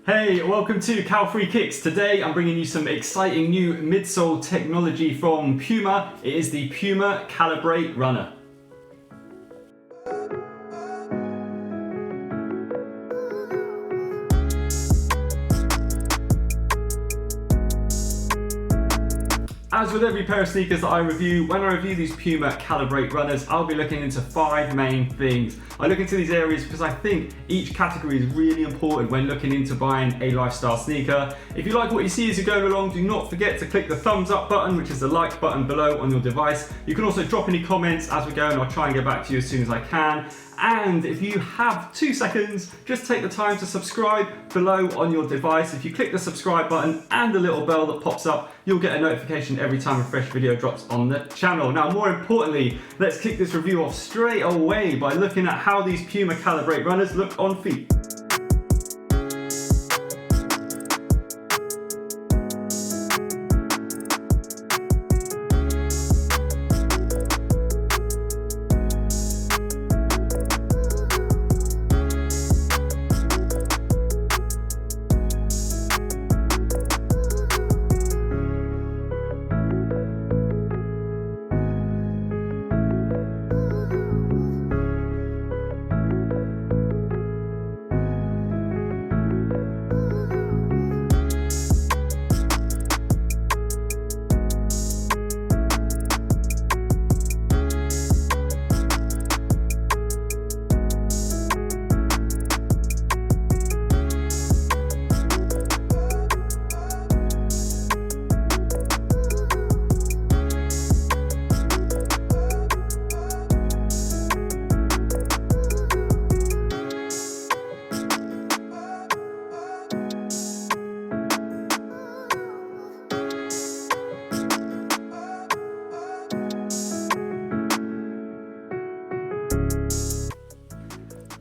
Hey, welcome to Cal Free Kicks. Today I'm bringing you some exciting new midsole technology from Puma. It is the Puma Calibrate Runner. As with every pair of sneakers that I review, when I review these Puma Calibrate Runners, I'll be looking into 5 main things. I look into these areas because I think each category is really important when looking into buying a lifestyle sneaker. If you like what you see as you're going along, do not forget to click the thumbs up button, which is the like button below on your device. You can also drop any comments as we go and I'll try and get back to you as soon as I can. And if you have 2 seconds, just take the time to subscribe below on your device. If you click the subscribe button and the little bell that pops up, you'll get a notification every time a fresh video drops on the channel. Now, more importantly, let's kick this review off straight away by looking at how these Puma Calibrate Runners look on feet.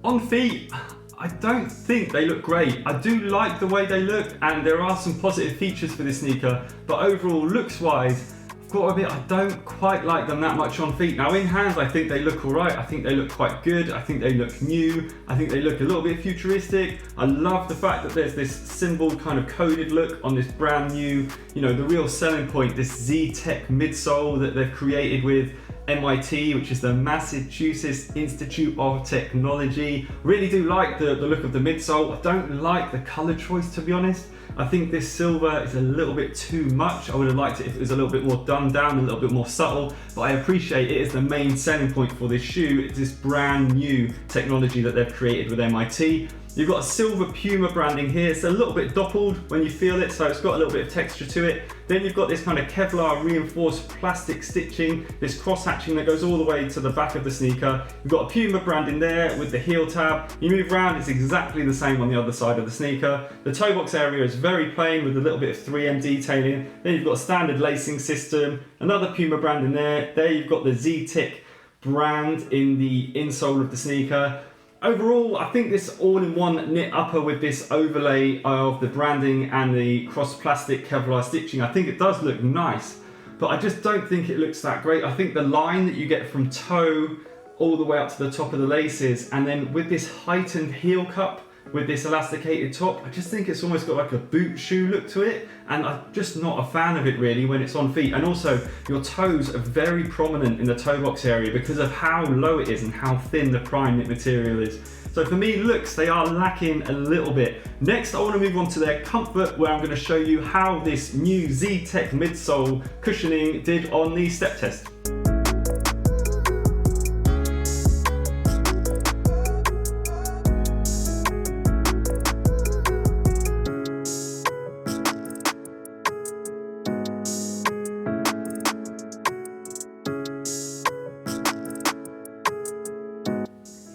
On feet, I don't think they look great. I do like the way they look and there are some positive features for this sneaker, but overall looks wise, I've got to admit I don't quite like them that much on feet. Now in hand I think they look alright, I think they look quite good, I think they look new, I think they look a little bit futuristic. I love the fact that there's this symbol kind of coded look on this brand new, the real selling point, this XETIC midsole that they've created with MIT, which is the Massachusetts Institute of Technology. Really do like the look of the midsole. I don't like the color choice, to be honest. I think this silver is a little bit too much. I would have liked it if it was a little bit more dumbed down, a little bit more subtle, but I appreciate it is the main selling point for this shoe. It's this brand new technology that they've created with MIT. You've got a silver Puma branding here. It's a little bit doppled when you feel it, so it's got a little bit of texture to it. Then you've got this kind of Kevlar reinforced plastic stitching, this cross hatching that goes all the way to the back of the sneaker. You've got a Puma branding there with the heel tab. You move around, it's exactly the same on the other side of the sneaker. The toe box area is very plain with a little bit of 3M detailing. Then you've got a standard lacing system, another Puma branding there. There you've got the XETIC brand in the insole of the sneaker. Overall, I think this all-in-one knit upper with this overlay of the branding and the cross plastic Kevlar stitching, I think it does look nice, but I just don't think it looks that great. I think the line that you get from toe all the way up to the top of the laces, and then with this heightened heel cup, with this elasticated top, I just think it's almost got like a boot shoe look to it, and I'm just not a fan of it really when it's on feet. And also, your toes are very prominent in the toe box area because of how low it is and how thin the prime knit material is. So for me, looks, they are lacking a little bit. Next, I want to move on to their comfort, where I'm going to show you how this new XETIC midsole cushioning did on the step test.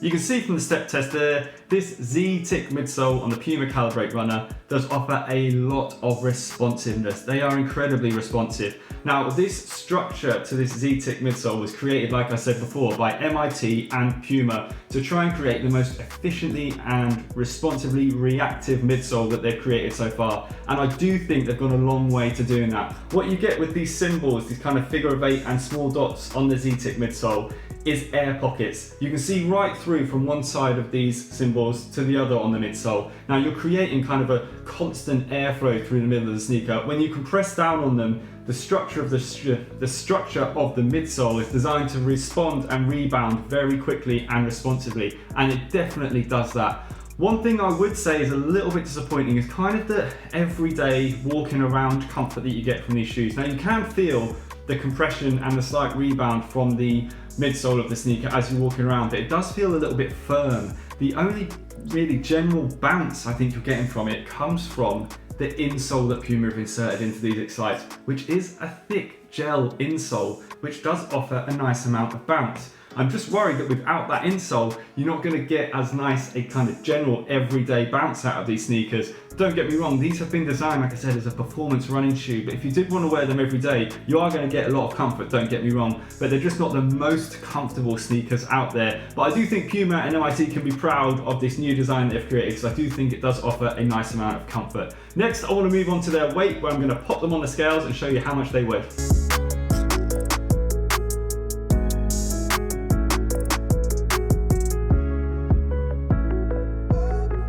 You can see from the step test there, this XETIC midsole on the Puma Calibrate Runner does offer a lot of responsiveness. They are incredibly responsive. Now, this structure to this XETIC midsole was created, like I said before, by MIT and Puma to try and create the most efficiently and responsively reactive midsole that they've created so far. And I do think they've gone a long way to doing that. What you get with these symbols, these kind of figure of 8 and small dots on the XETIC midsole, is air pockets. You can see right through from one side of these symbols to the other on the midsole. Now you're creating kind of a constant airflow through the middle of the sneaker. When you compress down on them, the structure of the midsole is designed to respond and rebound very quickly and responsively, and it definitely does that. One thing I would say is a little bit disappointing is kind of the everyday walking around comfort that you get from these shoes. Now you can feel the compression and the slight rebound from the midsole of the sneaker as you're walking around, but it does feel a little bit firm. The only really general bounce I think you're getting from it comes from the insole that Puma have inserted into these XETICs, which is a thick gel insole, which does offer a nice amount of bounce. I'm just worried that without that insole, you're not going to get as nice a kind of general everyday bounce out of these sneakers. Don't get me wrong, these have been designed, like I said, as a performance running shoe, but if you did want to wear them every day, you are going to get a lot of comfort, don't get me wrong, but they're just not the most comfortable sneakers out there. But I do think Puma and MIT can be proud of this new design they've created, because I do think it does offer a nice amount of comfort. Next, I want to move on to their weight, where I'm going to pop them on the scales and show you how much they weigh.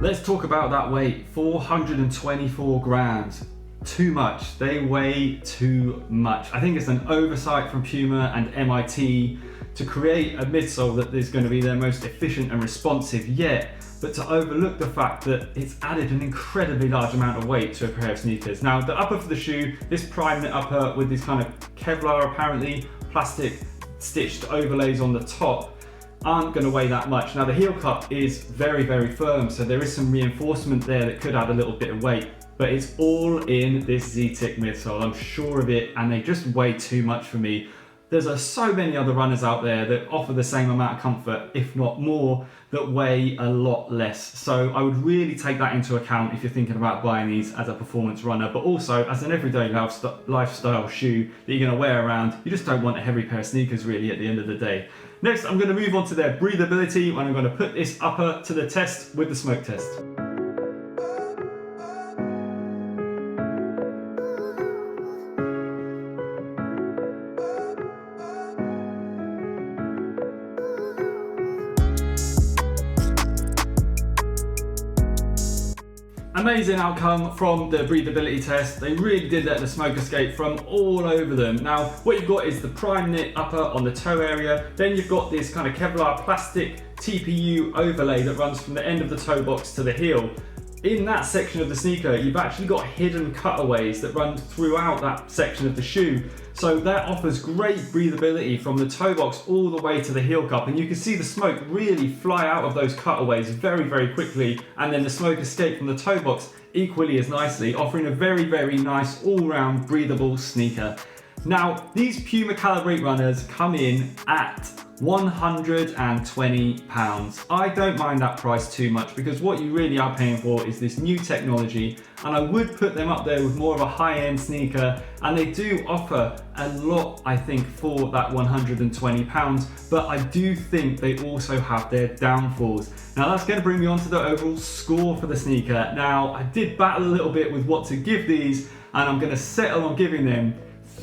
Let's talk about that weight, 424 grams. Too much, they weigh too much. I think it's an oversight from Puma and MIT to create a midsole that is going to be their most efficient and responsive yet, but to overlook the fact that it's added an incredibly large amount of weight to a pair of sneakers. Now the upper for the shoe, this prime knit upper with these kind of Kevlar apparently plastic stitched overlays on the top, aren't going to weigh that much. Now the heel cup is very, very firm, so there is some reinforcement there that could add a little bit of weight, but it's all in this XETIC midsole, I'm sure of it, and they just weigh too much for me. There's so many other runners out there that offer the same amount of comfort, if not more, that weigh a lot less. So I would really take that into account if you're thinking about buying these as a performance runner, but also as an everyday lifestyle shoe that you're going to wear around. You just don't want a heavy pair of sneakers really at the end of the day. Next, I'm going to move on to their breathability, and I'm going to put this upper to the test with the smoke test. Amazing outcome from the breathability test. They really did let the smoke escape from all over them. Now, what you've got is the prime knit upper on the toe area. Then you've got this kind of Kevlar plastic TPU overlay that runs from the end of the toe box to the heel. In that section of the sneaker, you've actually got hidden cutaways that run throughout that section of the shoe. So that offers great breathability from the toe box all the way to the heel cup, and you can see the smoke really fly out of those cutaways very, very quickly, and then the smoke escape from the toe box equally as nicely, offering a very, very nice all-round breathable sneaker. Now, these Puma Calibrate runners come in at £120. I don't mind that price too much, because what you really are paying for is this new technology, and I would put them up there with more of a high-end sneaker, and they do offer a lot, I think, for that £120, but I do think they also have their downfalls. Now that's going to bring me on to the overall score for the sneaker. Now, I did battle a little bit with what to give these, and I'm going to settle on giving them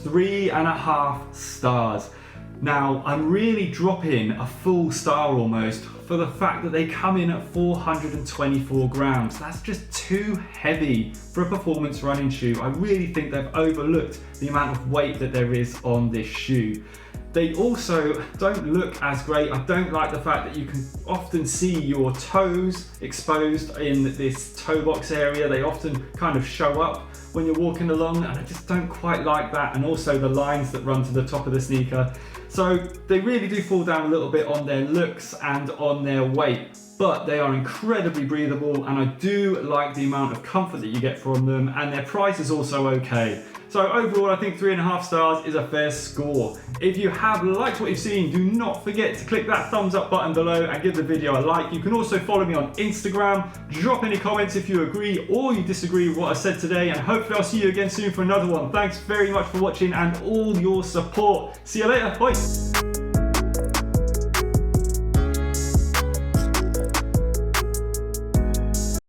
3.5 stars. Now, I'm really dropping a full star almost for the fact that they come in at 424 grams. That's just too heavy for a performance running shoe. I really think they've overlooked the amount of weight that there is on this shoe. They also don't look as great. I don't like the fact that you can often see your toes exposed in this toe box area. They often kind of show up when you're walking along, and I just don't quite like that, and also the lines that run to the top of the sneaker. So they really do fall down a little bit on their looks and on their weight, but they are incredibly breathable, and I do like the amount of comfort that you get from them, and their price is also okay. So overall, I think 3.5 stars is a fair score. If you have liked what you've seen, do not forget to click that thumbs up button below and give the video a like. You can also follow me on Instagram. Drop any comments if you agree or you disagree with what I said today, and hopefully I'll see you again soon for another one. Thanks very much for watching and all your support. See you later. Bye.